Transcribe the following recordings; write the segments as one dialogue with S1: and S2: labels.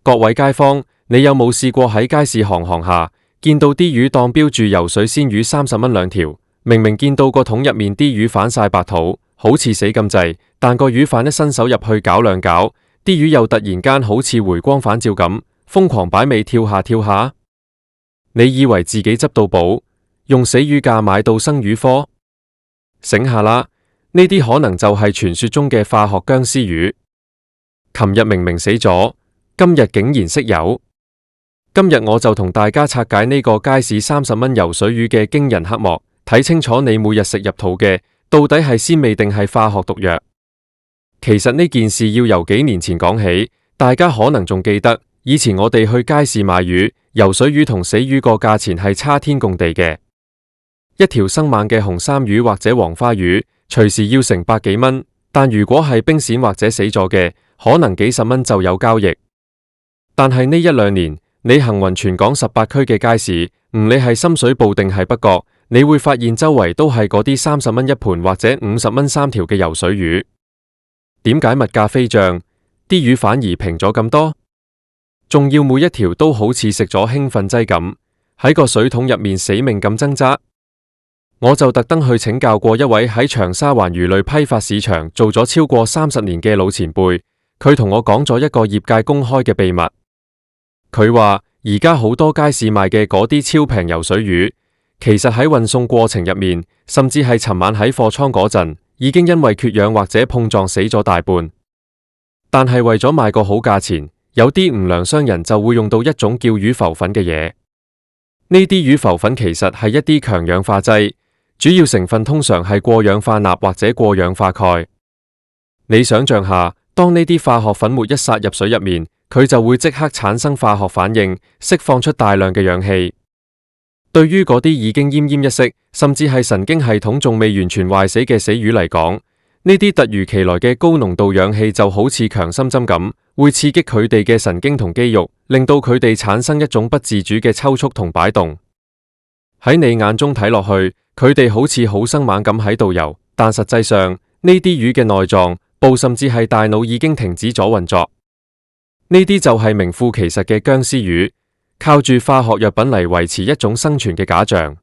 S1: 各位街坊，你有冇試過喺街市行下，見到啲魚檔標住游水鮮魚30蚊兩條，明明見到個桶入面啲魚反晒白肚，好似死咁滯，但個魚販一伸手入去搞兩搞，啲魚又突然間好似回光返照咁，瘋狂擺尾跳下跳下。你以為自己執到寶，用死魚價買到生魚科？醒下啦，呢啲可能就係傳說中嘅化學僵屍魚。琴日明明死咗，今日竟然識游。今日我就同大家拆解呢個街市30蚊游水魚嘅驚人黑幕，睇清楚你每日食入肚嘅到底係鮮味定係化學毒藥。其實呢件事要由幾年前講起，大家可能仲記得，以前我哋去街市買魚，游水魚同死魚個價錢係差天共地嘅。一條生猛嘅紅衫魚或者黃花魚，隨時要成百幾蚊，但如果係冰閃或者死咗嘅，可能幾十蚊就有交易。但係呢1-2年，你行勻全港18區嘅街市，唔理係深水埗定係北角，你會發現周圍都係嗰啲30蚊一盤或者50蚊3條嘅游水魚。點解物價飛漲，啲魚反而平咗咁多？仲要每一條都好似食咗興奮劑咁，喺個水桶入面死命咁掙扎。我就特登去請教過一位喺長沙灣魚類批發市場做咗超過30年嘅老前輩，佢同我講咗一個業界公開嘅秘密。佢話而家好多街市賣嘅嗰啲超平游水魚，其實喺運送過程入面，甚至係尋晚喺貨倉嗰陣，已經因為缺氧或者碰撞死咗大半。但係為咗賣個好價錢，有啲唔良商人就會用到一種叫魚浮粉嘅嘢。呢啲魚浮粉其實係一啲強氧化劑，主要成分通常係過氧化鈉或者過氧化鈣。你想象下，當呢啲化學粉末一撒入水入面，佢就會即刻產生化學反應，釋放出大量嘅氧氣。對於嗰啲已經奄奄一息，甚至係神經系統仲未完全壞死嘅死魚嚟講，呢啲突如其來嘅高濃度氧氣就好似強心針咁，會刺激佢哋嘅神經同肌肉，令到佢哋產生一種不自主嘅抽搐同擺動。喺你眼中睇落去，佢哋好似好生猛咁喺度游，但實際上呢啲魚嘅內臟部甚至係大腦已經停止咗運作。呢啲就係名副其實嘅僵屍魚，靠住化學藥品嚟維持一種生存嘅假象。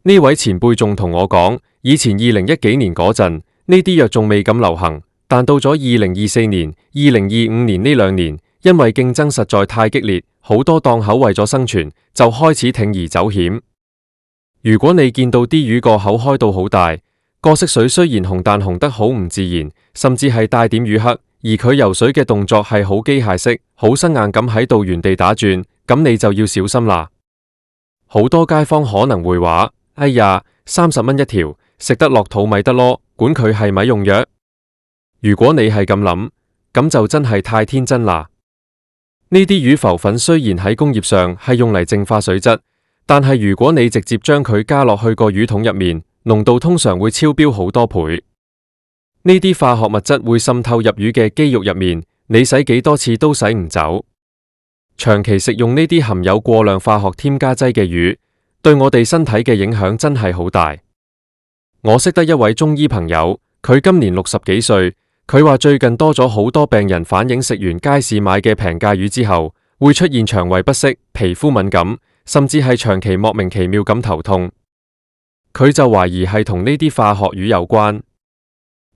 S1: 呢位前輩仲同我講，以前2010幾年嗰陣，呢啲藥仲未咁流行，但到咗2024年、2025年呢2年，因為競爭實在太激烈，好多檔口為咗生存，就開始鋌而走險。如果你見到啲魚個口開到好大，個色水雖然紅，但紅得好唔自然，甚至係帶點魚黑，而佢游水嘅動作係好機械式、好生硬咁喺度原地打轉，咁你就要小心啦。好多街坊可能會話：哎呀，30蚊一條，食得落肚咪得咯，管佢係咪用藥？如果你係咁諗，咁就真係太天真啦。呢啲魚浮粉雖然喺工業上係用嚟淨化水質，但係如果你直接將佢加落去個魚桶入面，濃度通常會超標好多倍。呢啲化學物質會滲透入魚嘅肌肉入面，你洗幾多次都洗唔走。長期食用呢啲含有過量化學添加劑嘅魚，對我哋身體嘅影響真係好大。我識得一位中醫朋友，佢今年60幾歲，佢話最近多咗好多病人反映食完街市買嘅平價魚之後，會出現腸胃不適、皮膚敏感，甚至係長期莫名其妙咁頭痛。佢就懷疑係同呢啲化學魚有關，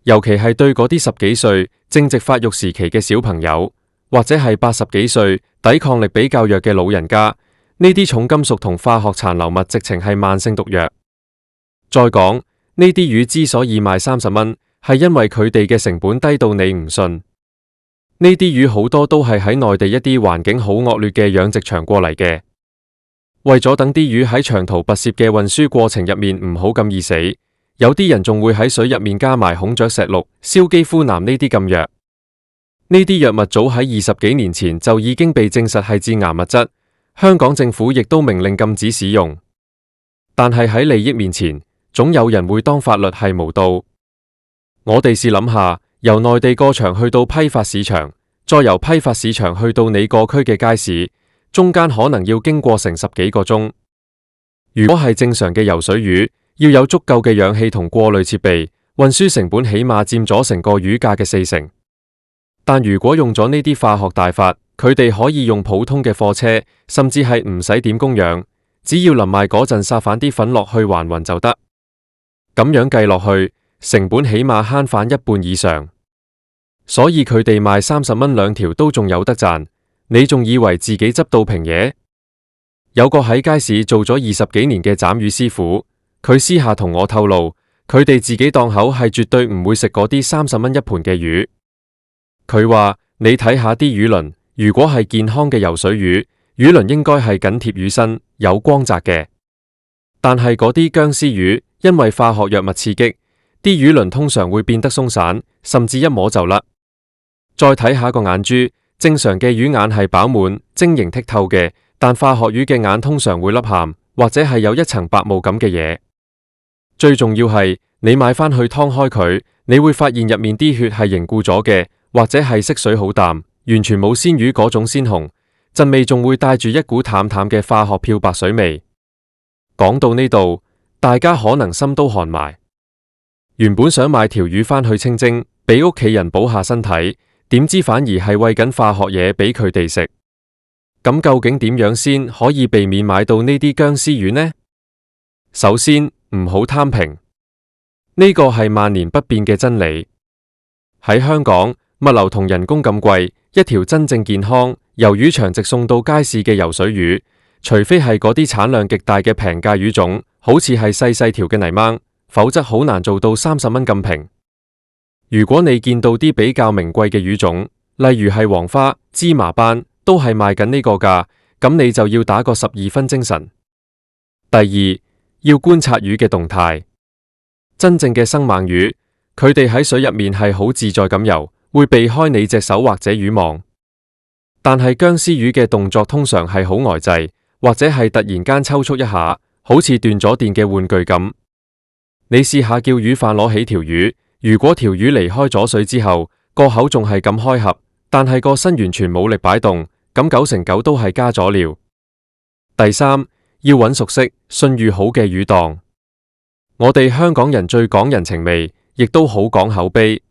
S1: 尤其係對嗰啲10幾歲正值發育時期嘅小朋友，或者係80幾歲抵抗力比較弱嘅老人家，呢啲重金屬同化學殘留物直情係慢性毒藥。再講，呢啲魚之所以賣30蚊，係因為佢哋嘅成本低到你唔信。呢啲魚好多都係喺內地一啲環境好惡劣嘅養殖場過嚟嘅。為咗等啲魚喺長途跋涉嘅運輸過程入面唔好咁易死，有啲人仲會喺水入面加埋孔雀石綠、硝基呋喃呢啲禁藥。呢啲藥物早喺20幾年前就已經被證實係致癌物質，香港政府亦都明令禁止使用。但係喺利益面前，總有人會當法律係無道。我哋試諗下，由內地過場去到批發市場，再由批發市場去到你個區嘅街市，中間可能要經過成10幾個鐘。如果係正常嘅游水魚，要有足夠嘅氧氣同過濾設備，運輸成本起碼佔咗成個魚價嘅40%。但如果用咗呢啲化學大法，佢哋可以用普通嘅貨車，甚至係唔使點供養，只要臨賣嗰陣撒返啲粉落去還魂就得。咁樣計落去，成本起碼慳返一半以上。所以佢哋賣30蚊兩條都仲有得賺，你仲以為自己執到平嘢？有個喺街市做咗20幾年嘅斬魚師傅，佢私下同我透露，佢哋自己檔口係絕對唔會食嗰啲30蚊一盤嘅魚。佢話：你睇下啲魚鱗，如果係健康嘅游水魚，魚鱗應該係緊貼魚身，有光澤嘅。但係嗰啲僵屍魚，因為化學藥物刺激，啲魚鱗通常會變得鬆散，甚至一摸就甩。再睇下個眼珠，正常嘅魚眼係飽滿、晶瑩剔透嘅，但化學魚嘅眼通常會凹陷，或者係有一層白霧咁嘅嘢。最重要係你買返去劏開佢，你會發現入面啲血係凝固咗嘅，或者係色水好淡，完全冇鮮魚嗰種鮮紅，陣味仲會帶住一股淡淡嘅化學漂白水味。講到呢度，大家可能心都寒埋。原本想買條魚返去清蒸，俾屋企人補下身體。點知反而係餵緊化學嘢俾佢哋食，咁究竟點樣先可以避免買到呢啲僵屍魚呢？首先唔好貪平，呢個係萬年不變嘅真理。喺香港，物流同人工咁貴，一條真正健康由魚場直送到街市嘅游水魚，除非係嗰啲產量極大嘅平價魚種，好似係細細條嘅泥鯭，否則好難做到30蚊咁平。如果你見到啲比較名貴嘅魚種，例如係黃花、芝麻斑，都係賣緊呢個價，咁你就要打個12分精神。第二，要觀察魚嘅動態。真正嘅生猛魚，佢哋喺水入面係好自在咁游，會避開你隻手或者魚網。但係僵屍魚嘅動作通常係好呆滯，或者係突然間抽搐一下，好似斷咗電嘅玩具咁。你試下叫魚販攞起條魚。如果條魚離開咗水之後，個口仲係咁開合，但係個身完全冇力擺動，咁9成9都係加咗料。第三，要揾熟悉、信譽好嘅魚檔。我哋香港人最講人情味，亦都好講口碑。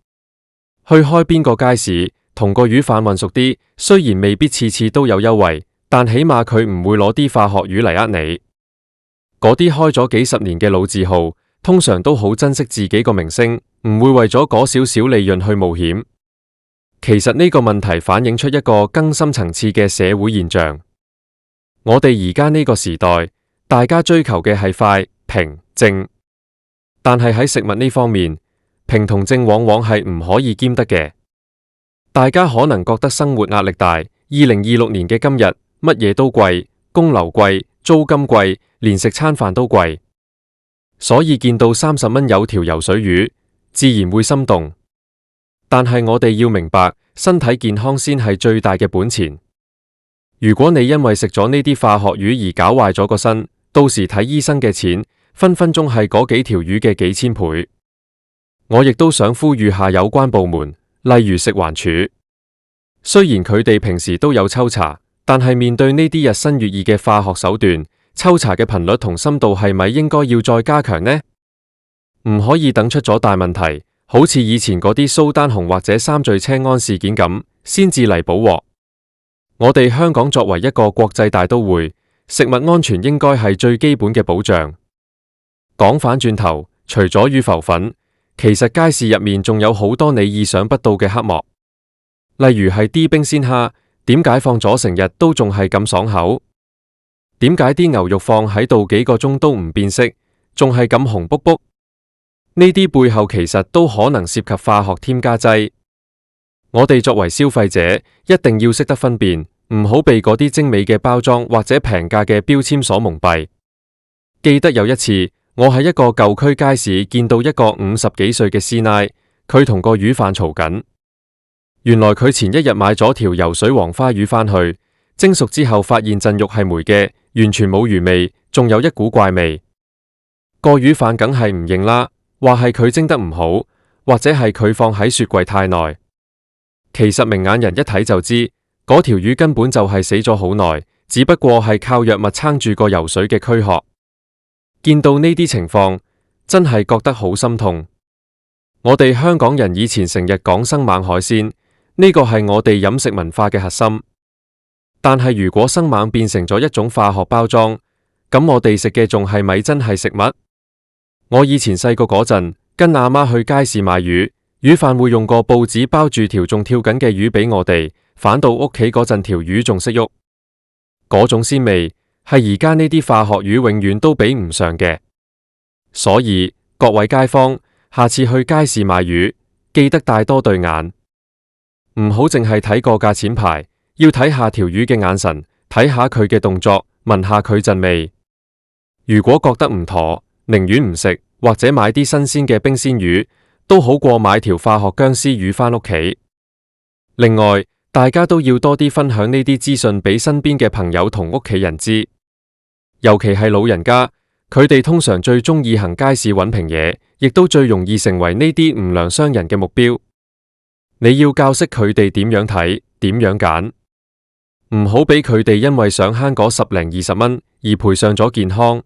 S1: 去開邊個街市，同個魚販混熟啲，雖然未必次次都有優惠，但起碼佢唔會攞啲化學魚嚟呃你。嗰啲開咗幾十年嘅老字號，通常都好珍惜自己個名聲，唔會為咗嗰少少利潤去冒險。其實呢個問題反映出一個更深層次嘅社會現象。我哋而家呢個時代，大家追求嘅係快、平、正，但係喺食物呢方面，平同正往往係唔可以兼得嘅。大家可能覺得生活壓力大，2026年嘅今日，乜嘢都貴，供樓貴，租金貴，連食餐飯都貴。所以見到30蚊有條游水魚，自然會心動。但係我哋要明白，身體健康先係最大嘅本錢。如果你因為食咗呢啲化學魚而搞壞咗個身，到時睇醫生嘅錢，分分鐘係嗰幾條魚嘅幾千倍。我亦都想呼籲下有關部門，例如食環署。雖然佢哋平時都有抽查，但係面對呢啲日新月異嘅化學手段，抽查嘅頻率同深度係咪應該要再加強呢？唔可以等出咗大問題，好似以前嗰啲蘇丹紅或者三聚氰胺事件咁，先至嚟補鑊。我哋香港作為一個國際大都會，食物安全應該係最基本嘅保障。講返轉頭，除咗魚浮粉，其實街市入面仲有好多你意想不到嘅黑幕，例如係啲冰鮮蝦，點解放咗成日都仲係咁爽口？點解啲牛肉放喺度幾個鐘都唔變色，仲係咁紅卜卜？呢啲背後其實都可能涉及化學添加劑。我哋作為消費者，一定要識得分辨，唔好被嗰啲精美嘅包裝或者平價嘅標籤所蒙蔽。記得有一次，我喺一個舊區街市見到一個50幾歲嘅師奶，佢同個魚販嘈緊。原來佢前一日買咗條游水黃花魚返去，蒸熟之後發現陣肉係霉嘅，完全冇魚味，仲有一股怪味。個魚販梗係唔認啦，話係佢蒸得唔好，或者係佢放喺雪櫃太耐。其實明眼人一睇就知，嗰條魚根本就係死咗好耐，只不過係靠藥物撐住個游水嘅軀殼。見到呢啲情況，真係覺得好心痛。我哋香港人以前成日講生猛海鮮，呢個係我哋飲食文化嘅核心。但係如果生猛變成咗一種化學包裝，咁我哋食嘅仲係咪真係食物？我以前細個嗰陣，跟阿媽去街市買魚，魚販會用個報紙包住條仲跳緊嘅魚俾我哋，返到屋企嗰陣條魚仲識喐，嗰種鮮味係而家呢啲化學魚永遠都比唔上嘅。所以各位街坊，下次去街市買魚，記得帶多對眼，唔好淨係睇個價錢牌，要睇下條魚嘅眼神，睇下佢嘅動作，聞下佢陣味。如果覺得唔妥，寧願唔食，或者買啲新鮮嘅冰鮮魚，都好過買條化學僵屍魚返屋企。另外，大家都要多啲分享呢啲資訊俾身邊嘅朋友同屋企人知，尤其係老人家，佢哋通常最中意行街市揾平嘢，亦都最容易成為呢啲唔良商人嘅目標。你要教識佢哋點樣睇，點樣揀，唔好俾佢哋因為想慳嗰10零20蚊而賠上咗健康。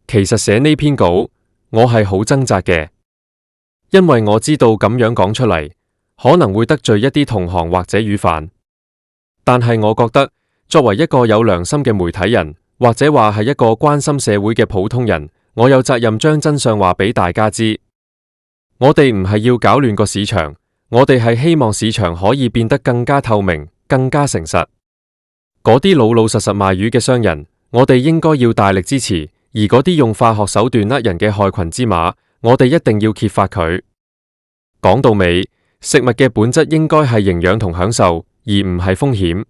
S1: 其實寫呢篇稿，我係好掙扎嘅，因為我知道咁樣講出嚟，可能會得罪一啲同行或者魚販。但係我覺得，作為一個有良心嘅媒體人，或者話係一個關心社會嘅普通人，我有責任將真相話俾大家知。我哋唔係要搞亂個市場，我哋係希望市場可以變得更加透明，更加誠實。嗰啲老老實實賣魚嘅商人，我哋應該要大力支持。而嗰啲用化學手段呃人嘅害群之馬，我哋一定要揭發佢。講到尾，食物嘅本質應該係營養同享受，而唔係風險。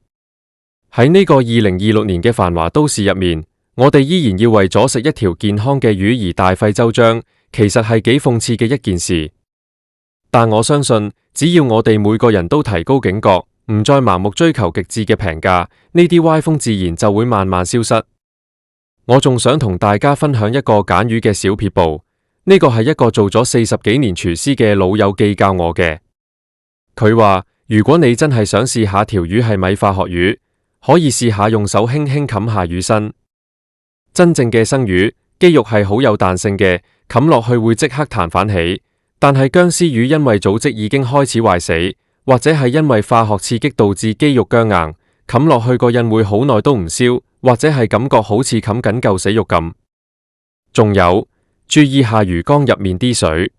S1: 喺呢個2026年嘅繁華都市入面，我哋依然要為咗食一條健康嘅魚而大費周章，其實係幾諷刺嘅一件事。但我相信，只要我哋每個人都提高警覺，唔再盲目追求極致嘅平價，呢啲歪風自然就會慢慢消失。我仲想同大家分享一個揀魚嘅小撇步，呢個係一個做咗40幾年廚師嘅老友記教我嘅。佢話如果你真係想試下條魚係咪化學魚，可以試下用手輕輕冚下魚身。真正嘅生魚肌肉係好有彈性嘅，冚落去會即刻彈反起。但係僵屍魚因為組織已經開始壞死，或者係因為化學刺激導致肌肉僵硬，冚落去個印會好耐都唔消。或者係感覺好似冚緊嚿死肉咁。仲有，注意下魚缸入面啲水，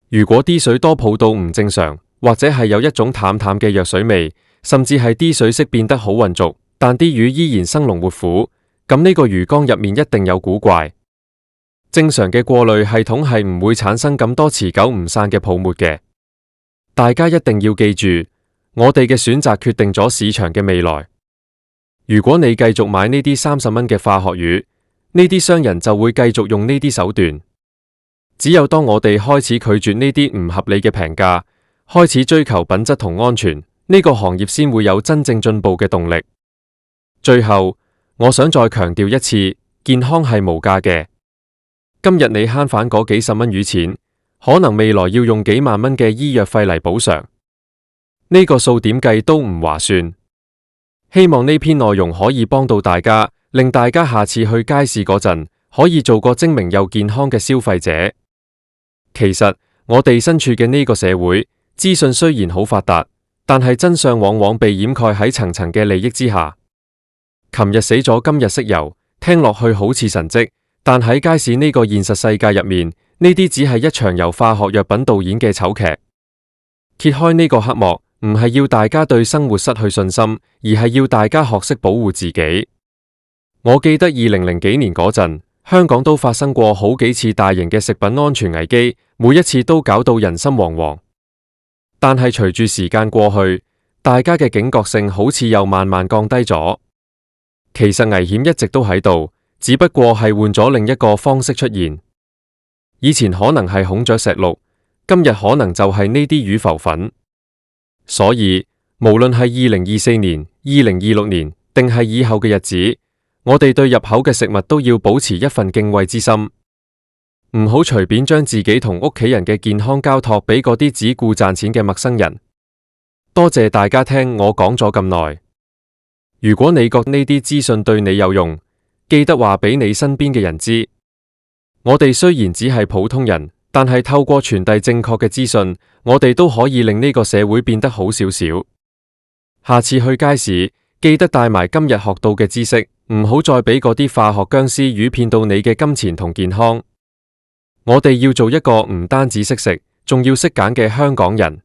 S1: 如果啲水多泡到唔正常，或者係有一種淡淡嘅藥水味，甚至係啲水色變得好渾濁，但啲魚依然生龍活虎，咁呢個魚缸入面一定有古怪。正常嘅過濾系統係唔會產生咁多持久唔散嘅泡沫嘅。大家一定要記住，我哋嘅選擇決定咗市場嘅未來。如果你繼續買呢啲30蚊嘅化學魚，呢啲商人就會繼續用呢啲手段。只有當我哋開始拒絕呢啲唔合理嘅平價，開始追求品質同安全，呢個行業先會有真正進步嘅動力。最後，我想再強調一次，健康係無價嘅。今日你慳返嗰幾十蚊魚錢，可能未來要用幾萬蚊嘅醫藥費嚟補償，呢個數點計都唔划算。希望呢篇內容可以幫到大家，令大家下次去街市嗰陣可以做個精明又健康嘅消費者。其實我哋身處嘅呢個社會，資訊雖然好發達，但係真相往往被掩蓋喺層層嘅利益之下。琴日死咗今日識游，聽落去好似神蹟，但喺街市呢個現實世界入面，呢啲只係一場由化學藥品導演嘅醜劇。揭開呢個黑幕，唔係要大家對生活失去信心，而係要大家學識保護自己。我記得2000幾年嗰陣，香港都發生過好幾次大型嘅食品安全危機，每一次都搞到人心惶惶。但係隨住時間過去，大家嘅警覺性好似又慢慢降低咗。其實危險一直都喺度，只不過係換咗另一個方式出現。以前可能係孔雀石綠，今日可能就係呢啲魚浮粉。所以，無論係2024年、2026年，定係以後嘅日子，我哋對入口嘅食物都要保持一份敬畏之心，唔好隨便將自己同屋企人嘅健康交託俾嗰啲只顧賺錢嘅陌生人。多謝大家聽我講咗咁耐。如果你覺呢啲資訊對你有用，記得話俾你身邊嘅人知。我哋雖然只係普通人，但係透過傳遞正確嘅資訊，我哋都可以令呢個社會變得好少少。下次去街市，記得帶埋今日學到嘅知識，唔好再俾嗰啲化學僵屍魚騙到你嘅金錢同健康。我哋要做一個唔單止識食，仲要識揀嘅香港人。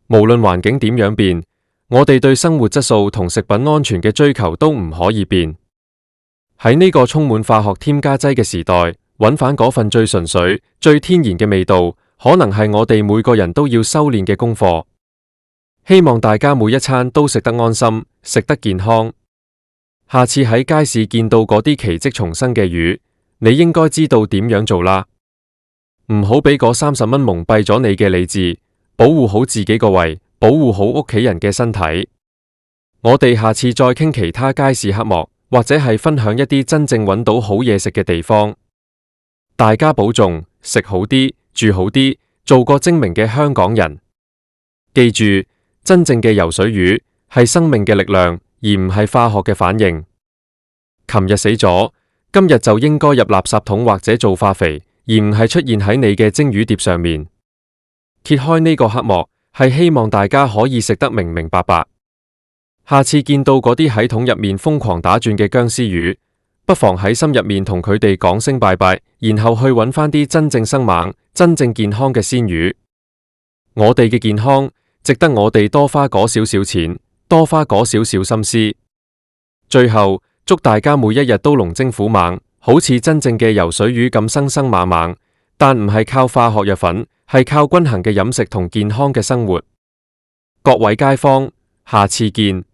S1: 無論環境點樣變，我哋對生活質素同食品安全嘅追求都唔可以變。喺呢個充滿化學添加劑嘅時代，揾返嗰份最純粹、最天然嘅味道，可能係我哋每個人都要修煉嘅功課。希望大家每一餐都食得安心，食得健康。下次喺街市見到嗰啲奇蹟重生嘅魚，你應該知道點樣做啦。唔好俾嗰30蚊蒙蔽咗你嘅理智，保護好自己個胃，保護好屋企人嘅身體。我哋下次再傾其他街市黑幕，或者係分享一啲真正揾到好嘢食嘅地方。大家保重，食好啲，住好啲，做個精明嘅香港人。記住，真正嘅游水魚係生命嘅力量，而唔係化學嘅反應。琴日死咗，今日就應該入垃圾桶或者做化肥，而唔係出現喺你嘅蒸魚碟上面。揭開呢個黑幕，係希望大家可以食得明明白白。下次見到嗰啲喺桶入面瘋狂打轉嘅僵屍魚，不妨喺心入面同佢哋講聲拜拜，然後去揾返啲真正生猛、真正健康嘅鮮魚。我哋嘅健康值得我哋多花嗰少少錢，多花嗰少少心思。最後，祝大家每一日都龍精虎猛，好似真正嘅游水魚咁生生猛猛，但唔係靠化學藥粉，係靠均衡嘅飲食同健康嘅生活。各位街坊，下次見。